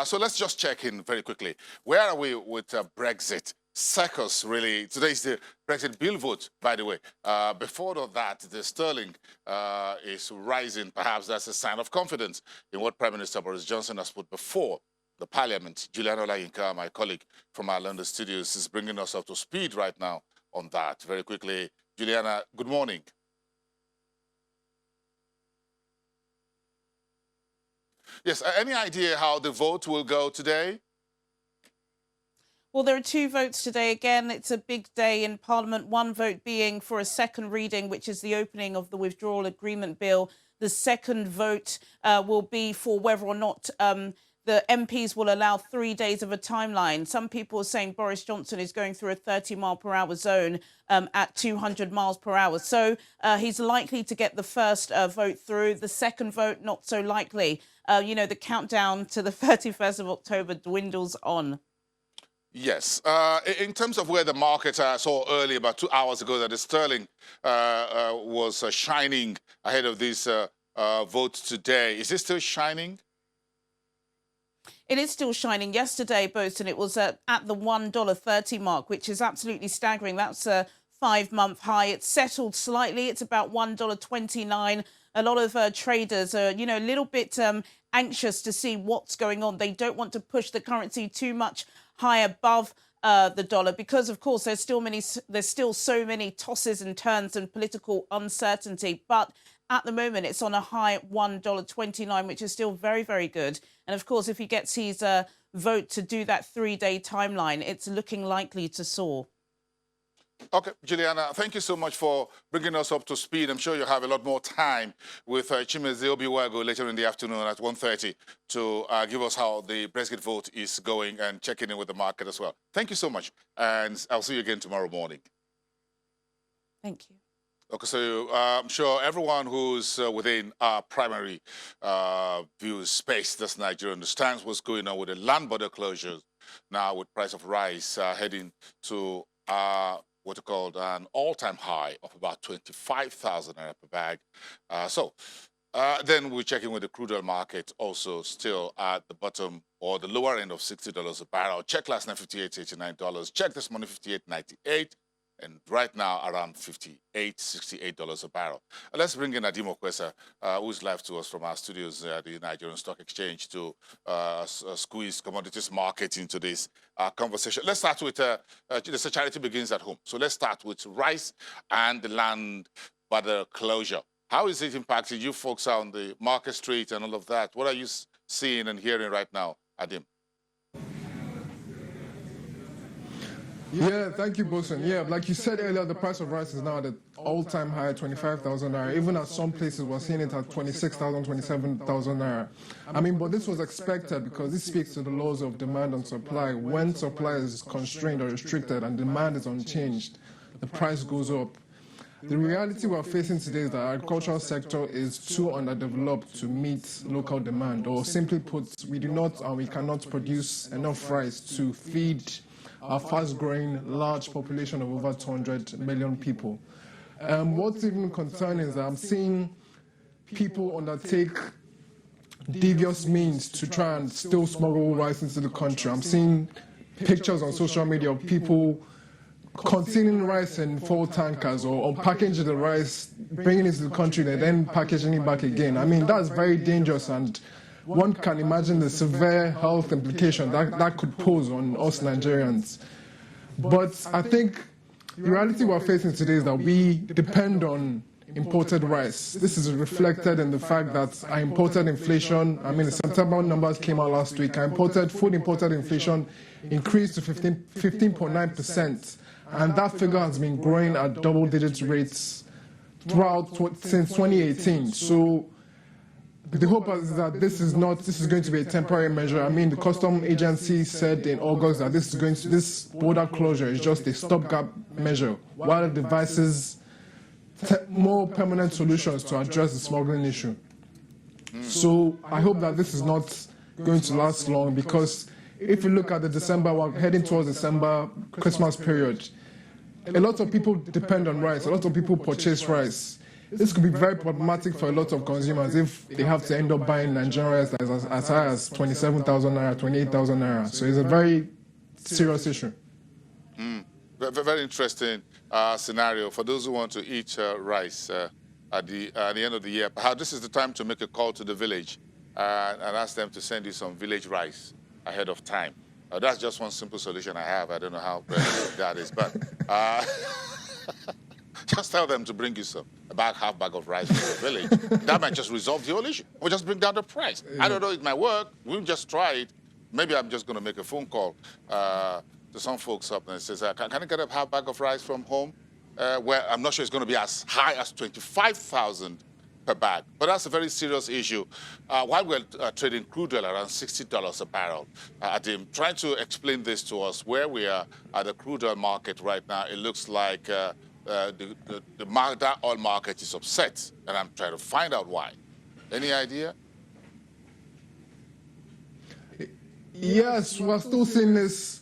So let's just check in very quickly. Where are we with Brexit? Circus, really. Today is the Brexit bill vote, by the way. Before that, the sterling is rising. Perhaps that's a sign of confidence in what Prime Minister Boris Johnson has put before the Parliament. Juliana Olayinka, my colleague from our London studios, is bringing us up to speed right now on that. Very quickly, Juliana, good morning. Yes, any idea how the vote will go today? Well, there are two votes today. Again, it's a big day in Parliament. One vote being for a second reading, which is the opening of the withdrawal agreement bill. The second vote will be for whether or not the MPs will allow 3 days of a timeline. Some people are saying Boris Johnson is going through a 30-mile-per-hour zone at 200 miles per hour. So he's likely to get the first vote through. The second vote, not so likely. You know, the countdown to the 31st of October dwindles on. Yes. In terms of where the market, I saw earlier, about 2 hours ago, that the sterling was shining ahead of this vote today. Is it still shining? It is still shining. Yesterday, Bosun, it was at the $1.30 mark, which is absolutely staggering. That's a 5-month high. It's settled slightly. It's about $1.29. A lot of traders are, you know, a little bit anxious to see what's going on. They don't want to push the currency too much high above the dollar because, of course, there's still so many tosses and turns and political uncertainty. But at the moment, it's on a high at $1.29, which is still very, very good. And, of course, if he gets his vote to do that 3-day timeline, it's looking likely to soar. Okay, Juliana, thank you so much for bringing us up to speed. I'm sure you'll have a lot more time with Chimeze Obiwago later in the afternoon at 1:30 to give us how the Brexit vote is going and checking in with the market as well. Thank you so much, and I'll see you again tomorrow morning. Thank you. Okay, so I'm sure everyone who's within our primary view space this Nigeria understands what's going on with the land border closures now with price of rice heading to what are called an all-time high of about 25,000 naira per bag. Then we check in with the crude oil market, also still at the bottom or the lower end of $60 a barrel. Check last night $58.89. Check this morning $58.98. And right now around $58, $68 a barrel. Let's bring in Adim Okwesa, who's live to us from our studios at the Nigerian Stock Exchange to squeeze commodities market into this conversation. Let's start with, there's a charity begins at home. So let's start with rice and the land border closure. How is it impacting you folks on the market street and all of that? What are you seeing and hearing right now, Adim? Yeah, thank you, Bosun. Yeah, like you said earlier, the price of rice is now at an all-time high, 25,000 naira. Even at some places, we're seeing it at 26,000, 27,000 naira. I mean, but this was expected because this speaks to the laws of demand and supply. When supply is constrained or restricted and demand is unchanged, the price goes up. The reality we're facing today is that our agricultural sector is too underdeveloped to meet local demand, or simply put, we do not and we cannot produce enough rice to feed our fast-growing, large population of over 200 million people. What's even concerning is that I'm seeing people undertake devious means to try and still smuggle rice into the country. I'm seeing pictures on social media of people concealing rice in full tankers or unpackaging the rice, bringing it to the country, and then packaging it back again. I mean, that's very dangerous, and one can imagine the severe health implications that could pose on us Nigerians. But I think the reality we're facing today is that we depend on imported rice. This is reflected in the fact that our imported inflation, I mean, the September numbers came out last week. Our food imported inflation increased to 15.9%. And that figure has been growing at double-digit rates throughout since 2018. So the hope is that this is going to be a temporary measure. I mean, the custom agency said in August that this border closure is just a stopgap measure, while it devises more permanent solutions to address the smuggling issue. So I hope that this is not going to last long, because if you look at the December, we're heading towards December Christmas period. A lot of people depend on rice. A lot of people purchase rice. this could be very problematic for a lot of consumers if they have to end up buying Nigerian rice as high as 27,000 naira, 28,000 naira. So it's a very serious issue. Very interesting scenario for those who want to eat rice at the end of the year. Perhaps this is the time to make a call to the village and ask them to send you some village rice ahead of time. That's just one simple solution I have. I don't know how relevant that is, but just tell them to bring you half bag of rice from the village. That might just resolve the whole issue. We'll just bring down the price. I don't know, it might work. We'll just try it. Maybe I'm just going to make a phone call to some folks up and says, can I get a half bag of rice from home? Where I'm not sure it's going to be as high as 25,000 per bag. But that's a very serious issue. While we're trading crude oil around $60 a barrel, Adim, trying to explain this to us, where we are at the crude oil market right now, it looks like that oil market is upset, and I'm trying to find out why. Any idea? Yes, we're still seeing this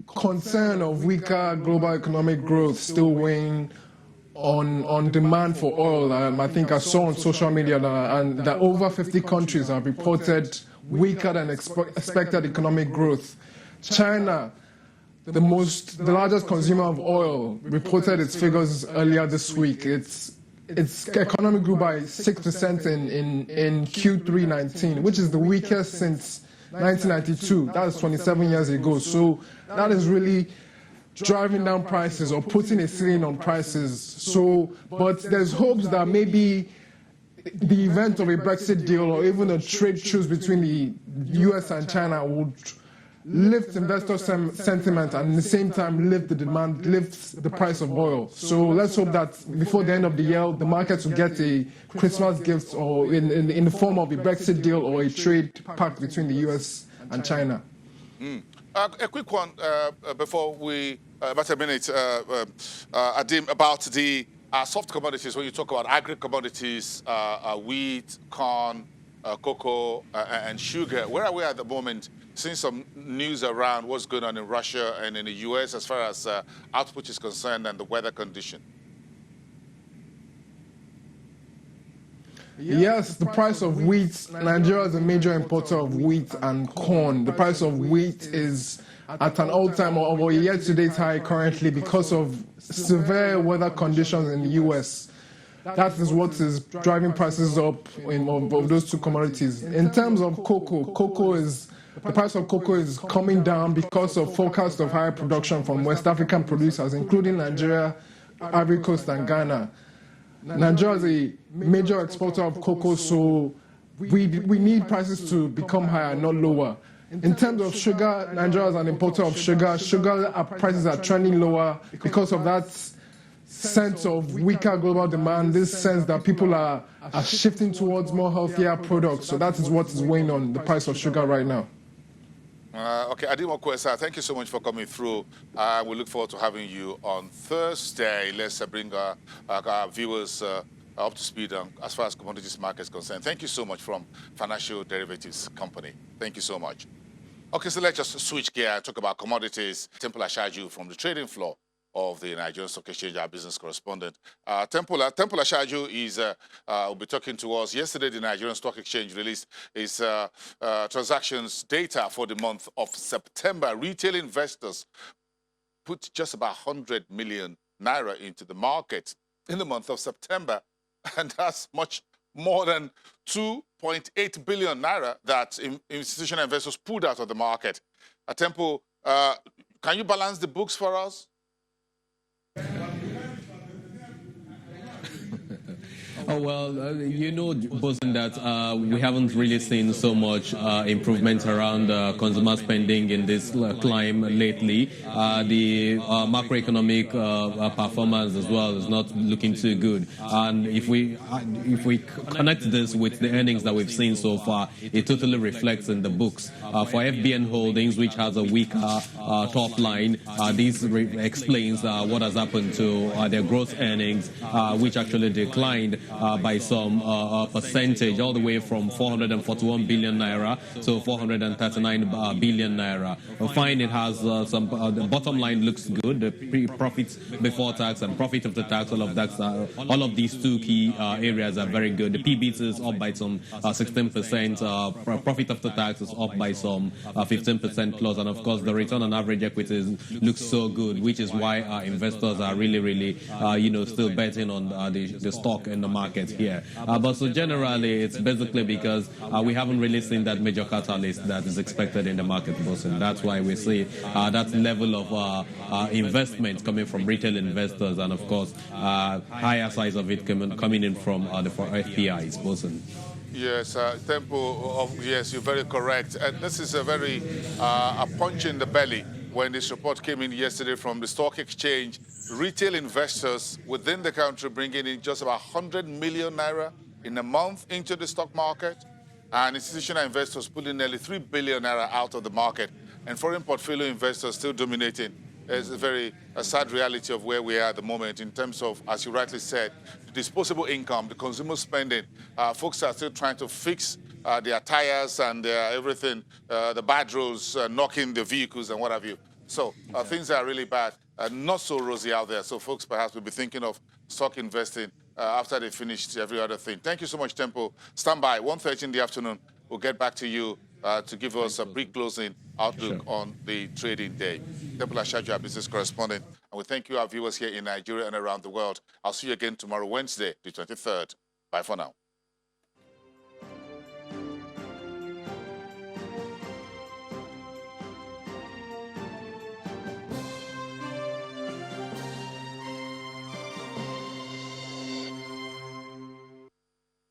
concern of weaker global economic growth still weighing on demand for oil. I think I saw on social media that over 50 countries have reported weaker than expected economic growth. China, the largest consumer of oil, reported its figures earlier this week. Its economy grew by 6% in Q3 19, which is the weakest since 1992. That was 27 years ago. So that is really driving down prices or putting a ceiling on prices. So, but there's hopes that maybe the event of a Brexit deal or even a trade truce between the US and China would lift investor sentiment and at the same time lift the demand, lift the price of oil. So let's hope that before the end of the year, the markets will get a Christmas gift or in the form of a Brexit deal or a trade pact between the US and China. A quick one before we, about a minute, Adim, about the soft commodities. When you talk about agri-commodities, wheat, corn, cocoa, and sugar, where are we at the moment? Seeing some news around what's going on in Russia and in the US as far as output is concerned and the weather condition. Yes, the price of wheat. Nigeria is a major importer of wheat and corn. The price of wheat is at an all-time or year-to-date high currently because of severe weather conditions in the US. That is what is driving prices up of those two commodities. In terms of cocoa, the price of cocoa is coming down because of forecast of higher production from West African producers, including Nigeria, Ivory Coast, and Ghana. Nigeria is a major exporter of cocoa, so we need prices to become higher, not lower. In terms of sugar, Nigeria is an importer of sugar. Sugar prices are trending lower because of that sense of weaker global demand, this sense that people are shifting towards more healthier products. So that is what is weighing on the price of sugar right now. Okay, Adim Okwesa, thank you so much for coming through. We look forward to having you on Thursday. Let's bring our viewers up to speed as far as commodities market is concerned. Thank you so much from Financial Derivatives Company. Thank you so much. Okay, so let's just switch gear and talk about commodities. Temple Ashaju from the trading floor of the Nigerian Stock Exchange, our business correspondent. Temple Ashaju will be talking to us. Yesterday, the Nigerian Stock Exchange released its transactions data for the month of September. Retail investors put just about 100 million naira into the market in the month of September, and that's much more than 2.8 billion naira that institutional investors pulled out of the market. Temple, can you balance the books for us? Oh, well, you know, Bosun, that we haven't really seen so much improvement around consumer spending in this climb lately. The macroeconomic performance as well is not looking too good. And if we connect this with the earnings that we've seen so far, it totally reflects in the books. For FBN Holdings, which has a weaker top line, this explains what has happened to their gross earnings, which actually declined. by some percentage, all the way from 441 billion naira to 439 billion naira. We find it has some, the bottom line looks good, the profits before tax and profit after tax, all of these two key areas are very good. The PBT is up by some 16%, profit after tax is up by some 15% plus, and of course the return on average equities looks so good, which is why our investors are really still betting on the stock in the market here. But so generally, it's basically because we haven't really seen that major catalyst that is expected in the market, and that's why we see that level of investment coming from retail investors, and of course higher size of it coming in from the FPIs, Bosun. Yes, Tempo, yes, you're very correct. And this is a very a punch in the belly when this report came in yesterday from the stock exchange. Retail investors within the country bringing in just about 100 million naira in a month into the stock market, and institutional investors pulling nearly 3 billion naira out of the market, and foreign portfolio investors still dominating. It's a sad reality of where we are at the moment in terms of, as you rightly said, the disposable income, the consumer spending. Folks are still trying to fix their tires and their everything, the bad roads, knocking the vehicles and what have you. So things are really bad, not so rosy out there. So folks perhaps will be thinking of stock investing after they finish every other thing. Thank you so much, Tempo. Stand by, 1:30 in the afternoon. We'll get back to you to give us a brief closing outlook on the trading day. Temple Ashaju, our business correspondent, and we thank you, our viewers here in Nigeria and around the world. I'll see you again tomorrow, Wednesday, the 23rd. Bye for now.